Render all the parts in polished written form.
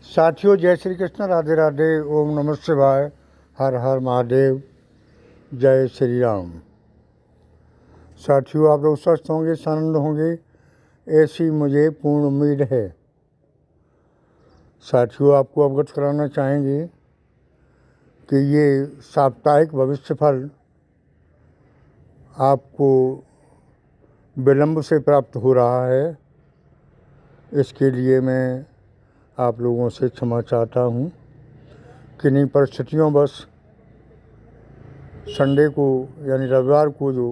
साथियों, जय श्री कृष्ण, राधे राधे, ओम नमः शिवाय, हर हर महादेव, जय श्री राम। साथियों, आप लोग स्वस्थ होंगे, आनंद होंगे, ऐसी मुझे पूर्ण उम्मीद है। साथियों, आपको अवगत कराना चाहेंगे कि ये साप्ताहिक भविष्य फल आपको विलंब से प्राप्त हो रहा है। इसके लिए मैं आप लोगों से क्षमा चाहता हूँ। किन्हीं परिस्थितियों बस संडे को यानी रविवार को जो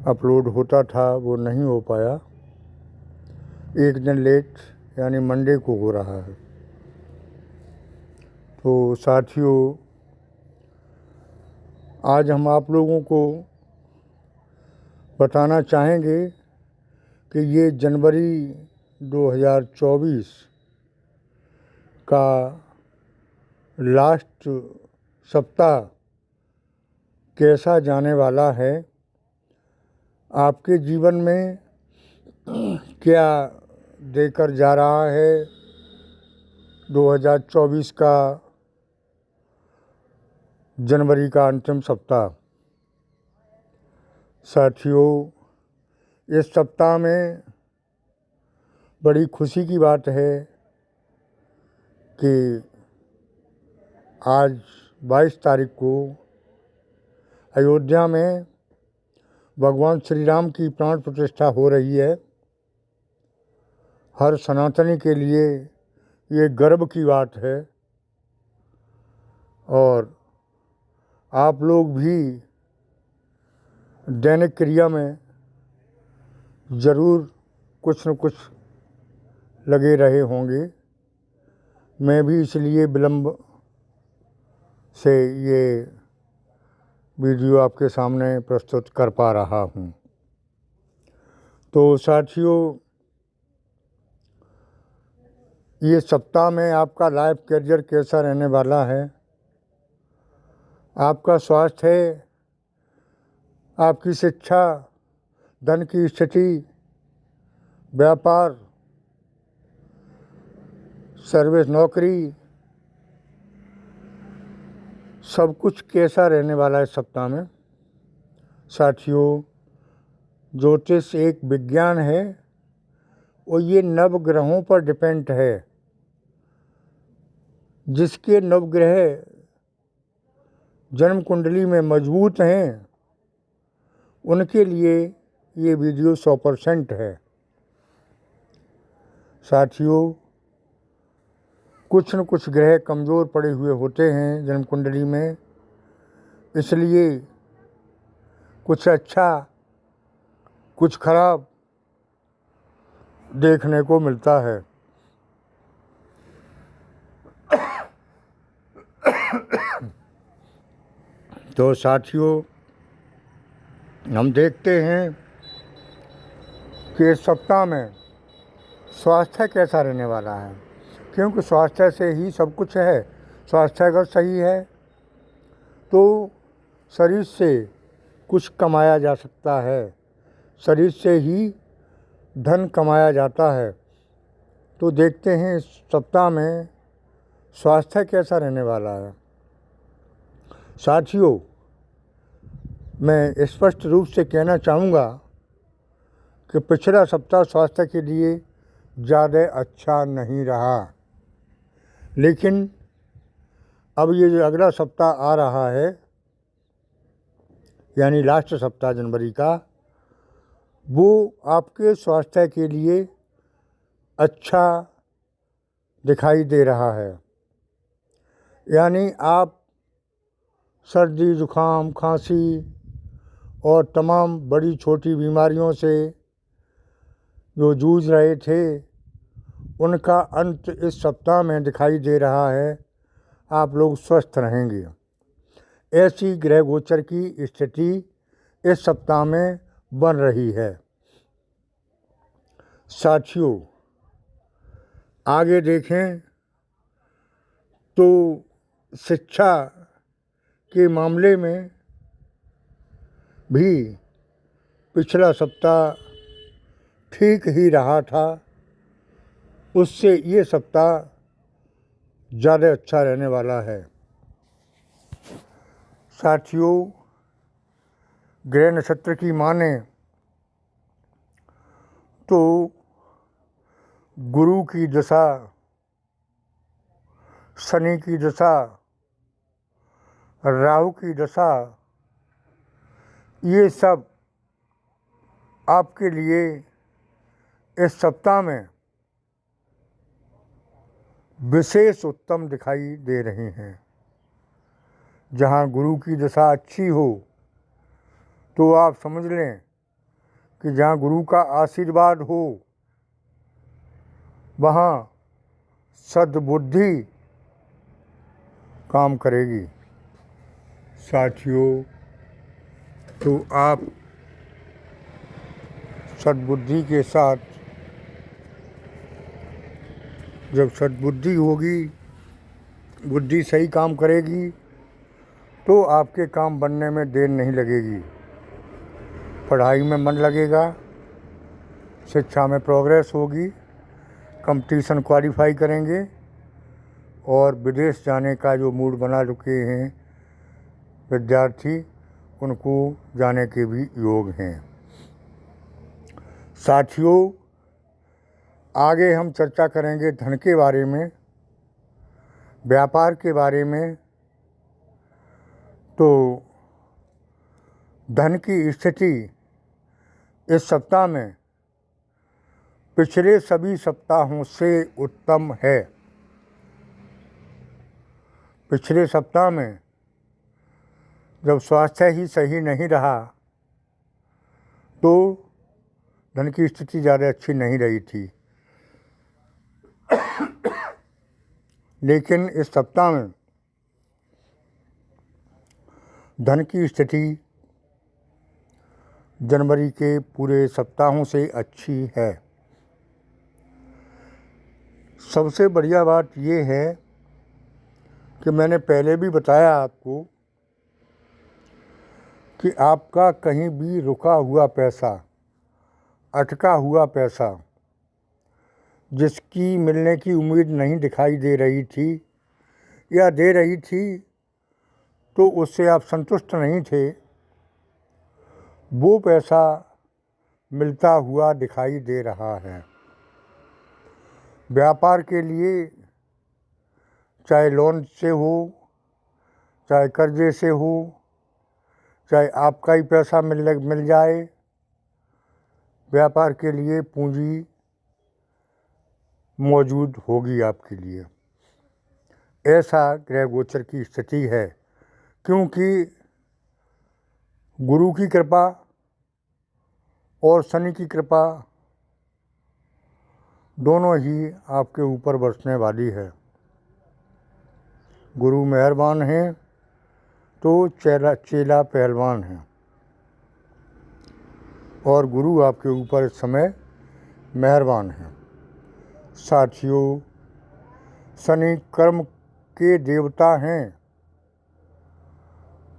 अपलोड होता था वो नहीं हो पाया। एक दिन लेट यानी मंडे को हो रहा है। तो साथियों, आज हम आप लोगों को बताना चाहेंगे कि ये जनवरी 2024 का लास्ट सप्ताह कैसा जाने वाला है। आपके जीवन में क्या देकर जा रहा है 2024 का जनवरी का अंतिम सप्ताह। साथियों, इस सप्ताह में बड़ी खुशी की बात है कि आज 22 तारीख को अयोध्या में भगवान श्री राम की प्राण प्रतिष्ठा हो रही है। हर सनातनी के लिए ये गर्व की बात है और आप लोग भी दैनिक क्रिया में ज़रूर कुछ न कुछ लगे रहे होंगे। मैं भी इसलिए विलंब से ये वीडियो आपके सामने प्रस्तुत कर पा रहा हूँ। तो साथियों, ये सप्ताह में आपका लाइफ करियर कैसा रहने वाला है। आपका स्वास्थ्य है, आपकी शिक्षा, धन की स्थिति, व्यापार, सर्विस, नौकरी, सब कुछ कैसा रहने वाला है इस सप्ताह में। साथियों, ज्योतिष एक विज्ञान है और ये नवग्रहों पर डिपेंड है। जिसके नवग्रह जन्म कुंडली में मजबूत हैं उनके लिए ये वीडियो 100% है। साथियों, कुछ न कुछ ग्रह कमज़ोर पड़े हुए होते हैं जन्म कुंडली में, इसलिए कुछ अच्छा कुछ खराब देखने को मिलता है। तो साथियों, हम देखते हैं कि इस सप्ताह में स्वास्थ्य कैसा रहने वाला है, क्योंकि स्वास्थ्य से ही सब कुछ है। स्वास्थ्य अगर सही है तो शरीर से कुछ कमाया जा सकता है, शरीर से ही धन कमाया जाता है। तो देखते हैं इस सप्ताह में स्वास्थ्य कैसा रहने वाला है। साथियों, मैं स्पष्ट रूप से कहना चाहूँगा कि पिछला सप्ताह स्वास्थ्य के लिए ज़्यादा अच्छा नहीं रहा, लेकिन अब ये जो अगला सप्ताह आ रहा है यानी लास्ट सप्ताह जनवरी का, वो आपके स्वास्थ्य के लिए अच्छा दिखाई दे रहा है। यानी आप सर्दी, जुकाम, खांसी और तमाम बड़ी छोटी बीमारियों से जो जूझ रहे थे उनका अंत इस सप्ताह में दिखाई दे रहा है। आप लोग स्वस्थ रहेंगे। ऐसी ग्रह गोचर की स्थिति इस सप्ताह में बन रही है। साथियों, आगे देखें तो शिक्षा के मामले में भी पिछला सप्ताह ठीक ही रहा था। उससे ये सप्ताह ज़्यादा अच्छा रहने वाला है। साथियों, ग्रह नक्षत्र की माने तो गुरु की दशा, शनि की दशा, राहु की दशा, ये सब आपके लिए इस सप्ताह में विशेष उत्तम दिखाई दे रहे हैं। जहाँ गुरु की दशा अच्छी हो तो आप समझ लें कि जहाँ गुरु का आशीर्वाद हो वहाँ सद्बुद्धि काम करेगी। साथियों, तो आप सद्बुद्धि के साथ, जब सद्बुद्धि होगी, बुद्धि सही काम करेगी, तो आपके काम बनने में देर नहीं लगेगी। पढ़ाई में मन लगेगा, शिक्षा में प्रोग्रेस होगी, कंपटीशन क्वालिफाई करेंगे और विदेश जाने का जो मूड बना चुके हैं विद्यार्थी, उनको जाने के भी योग हैं। साथियों, आगे हम चर्चा करेंगे धन के बारे में, व्यापार के बारे में। तो धन की स्थिति इस सप्ताह में पिछले सभी सप्ताहों से उत्तम है। पिछले सप्ताह में जब स्वास्थ्य ही सही नहीं रहा तो धन की स्थिति ज़्यादा अच्छी नहीं रही थी, लेकिन इस सप्ताह में धन की स्थिति जनवरी के पूरे सप्ताहों से अच्छी है। सबसे बढ़िया बात ये है कि मैंने पहले भी बताया आपको कि आपका कहीं भी रुका हुआ पैसा, अटका हुआ पैसा, जिसकी मिलने की उम्मीद नहीं दिखाई दे रही थी या दे रही थी तो उससे आप संतुष्ट नहीं थे, वो पैसा मिलता हुआ दिखाई दे रहा है। व्यापार के लिए चाहे लोन से हो, चाहे कर्जे से हो, चाहे आपका ही पैसा मिल जाए, व्यापार के लिए पूंजी मौजूद होगी आपके लिए। ऐसा ग्रह गोचर की स्थिति है, क्योंकि गुरु की कृपा और शनि की कृपा दोनों ही आपके ऊपर बरसने वाली है। गुरु मेहरबान हैं तो चेला पहलवान है, और गुरु आपके ऊपर इस समय मेहरबान है। साथियों, शनि कर्म के देवता हैं,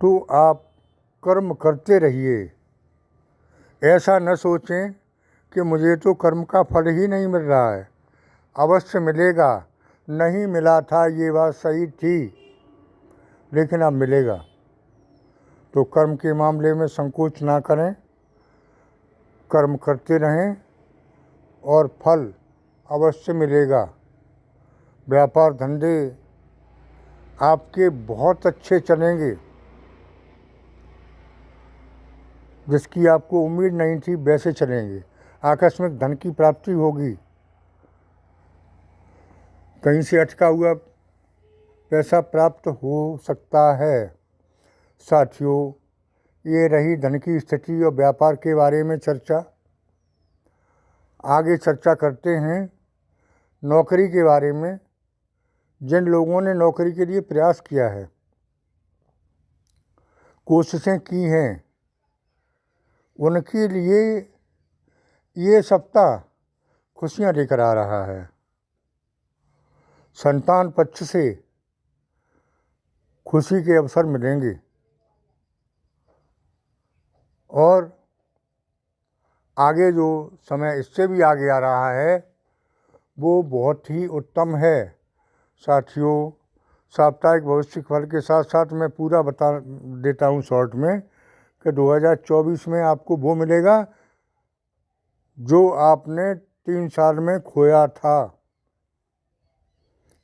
तो आप कर्म करते रहिए। ऐसा न सोचें कि मुझे तो कर्म का फल ही नहीं मिल रहा है, अवश्य मिलेगा। नहीं मिला था ये बात सही थी, लेकिन अब मिलेगा। तो कर्म के मामले में संकोच ना करें, कर्म करते रहें और फल अवश्य मिलेगा। व्यापार धंधे आपके बहुत अच्छे चलेंगे, जिसकी आपको उम्मीद नहीं थी वैसे चलेंगे। आकस्मिक धन की प्राप्ति होगी, कहीं से अटका हुआ पैसा प्राप्त हो सकता है। साथियों, ये रही धन की स्थिति और व्यापार के बारे में चर्चा। आगे चर्चा करते हैं नौकरी के बारे में। जिन लोगों ने नौकरी के लिए प्रयास किया है, कोशिशें की हैं, उनके लिए ये सप्ताह खुशियां लेकर आ रहा है। संतान पक्ष से खुशी के अवसर मिलेंगे और आगे जो समय इससे भी आगे आ रहा है वो बहुत ही उत्तम है। साथियों, साप्ताहिक भविष्य फल के साथ साथ मैं पूरा बता देता हूँ शॉर्ट में कि 2024 में आपको वो मिलेगा जो आपने 3 साल में खोया था।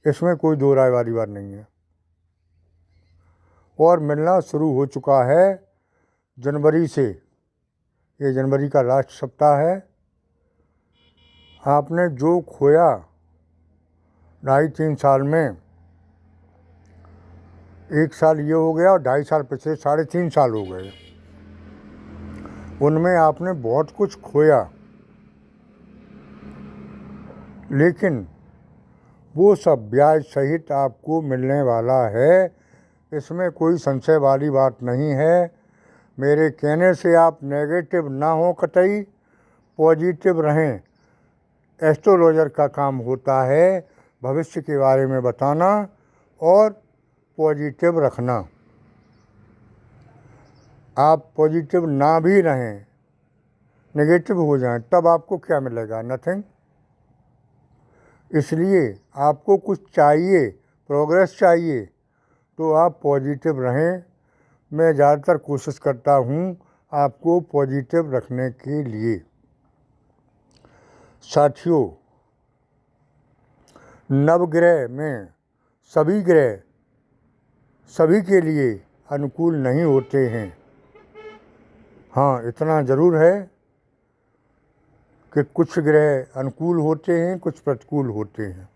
इसमें कोई दो राय वाली बात नहीं है। और मिलना शुरू हो चुका है जनवरी से। ये जनवरी का लास्ट सप्ताह है। आपने जो खोया 2.5-3 साल में, 1 साल ये हो गया और 2.5 साल पिछले 3.5 साल हो गए, उनमें आपने बहुत कुछ खोया, लेकिन वो सब ब्याज सहित आपको मिलने वाला है। इसमें कोई संशय वाली बात नहीं है। मेरे कहने से आप नेगेटिव ना हो, कतई पॉजिटिव रहें। एस्ट्रोलॉजर का काम होता है भविष्य के बारे में बताना और पॉजिटिव रखना। आप पॉजिटिव ना भी रहें, नेगेटिव हो जाएं, तब आपको क्या मिलेगा? नथिंग। इसलिए आपको कुछ चाहिए, प्रोग्रेस चाहिए, तो आप पॉजिटिव रहें। मैं ज़्यादातर कोशिश करता हूँ आपको पॉजिटिव रखने के लिए। साथियों, नवग्रह में सभी ग्रह सभी के लिए अनुकूल नहीं होते हैं। हाँ, इतना ज़रूर है कि कुछ ग्रह अनुकूल होते हैं, कुछ प्रतिकूल होते हैं।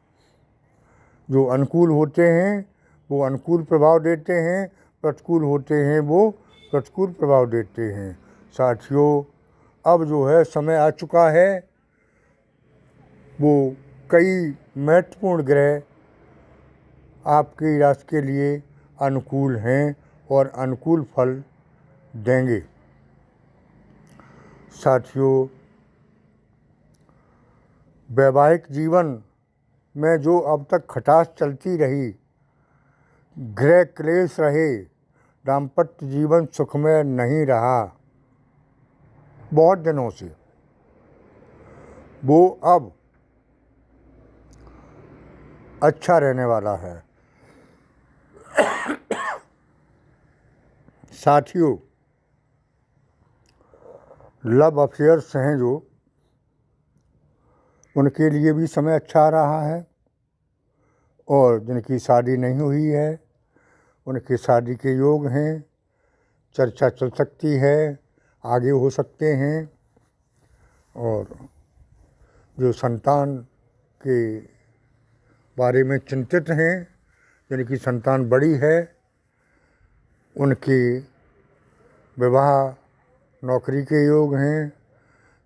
जो अनुकूल होते हैं वो अनुकूल प्रभाव देते हैं, प्रतिकूल होते हैं वो प्रतिकूल प्रभाव देते हैं। साथियों, अब जो है समय आ चुका है, वो कई महत्वपूर्ण ग्रह आपकी राशि के लिए अनुकूल हैं और अनुकूल फल देंगे। साथियों, वैवाहिक जीवन में जो अब तक खटास चलती रही, गृह क्लेश रहे, दाम्पत्य जीवन सुखमय नहीं रहा बहुत दिनों से, वो अब अच्छा रहने वाला है। साथियों, लव अफेयर्स हैं जो, उनके लिए भी समय अच्छा आ रहा है। और जिनकी शादी नहीं हुई है उनकी शादी के योग हैं। चर्चा चल सकती है, आगे हो सकते हैं। और जो संतान के बारे में चिंतित हैं, जिनकी संतान बड़ी है, उनकी विवाह नौकरी के योग हैं।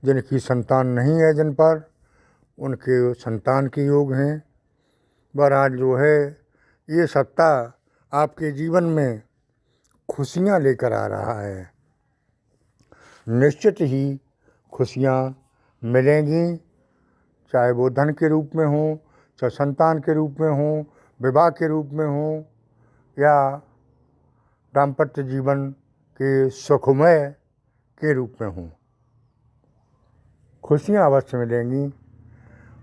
जिनकी संतान नहीं है जिन पर, उनके संतान के योग हैं। बहरहाल जो है, ये सप्ताह आपके जीवन में खुशियाँ लेकर आ रहा है। निश्चित ही खुशियाँ मिलेंगी, चाहे वो धन के रूप में हो, चाहे संतान के रूप में हो, विवाह के रूप में हो, या दाम्पत्य जीवन के सुखमय के रूप में हो। खुशियाँ अवश्य मिलेंगी।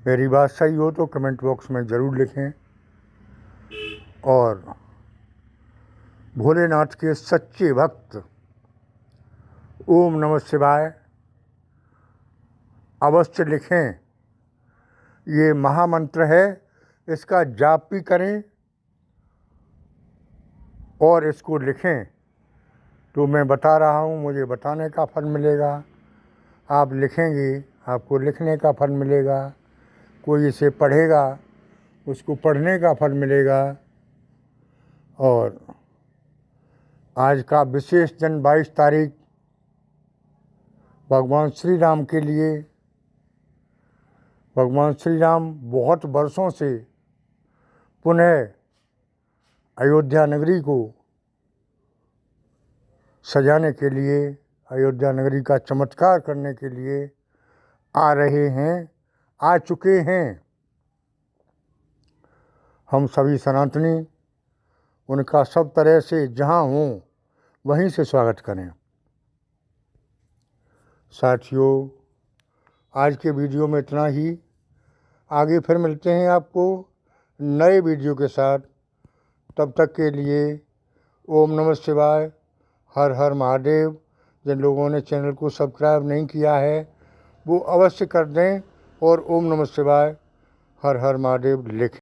मेरी बात सही हो तो कमेंट बॉक्स में ज़रूर लिखें। और भोलेनाथ के सच्चे भक्त ओम नमः शिवाय अवश्य लिखें। ये महामंत्र है, इसका जाप भी करें और इसको लिखें। तो मैं बता रहा हूँ, मुझे बताने का फल मिलेगा। आप लिखेंगे, आपको लिखने का फल मिलेगा। कोई इसे पढ़ेगा, उसको पढ़ने का फल मिलेगा। और आज का विशेष दिन 22 तारीख भगवान श्री राम के लिए। भगवान श्री राम बहुत वर्षों से पुनः अयोध्या नगरी को सजाने के लिए, अयोध्या नगरी का चमत्कार करने के लिए आ रहे हैं, आ चुके हैं। हम सभी सनातनी उनका सब तरह से जहाँ हों वहीं से स्वागत करें। साथियों, आज के वीडियो में इतना ही। आगे फिर मिलते हैं आपको नए वीडियो के साथ। तब तक के लिए ओम नमः शिवाय, हर हर महादेव। जिन लोगों ने चैनल को सब्सक्राइब नहीं किया है वो अवश्य कर दें और ओम नमः शिवाय, हर हर महादेव लिखें।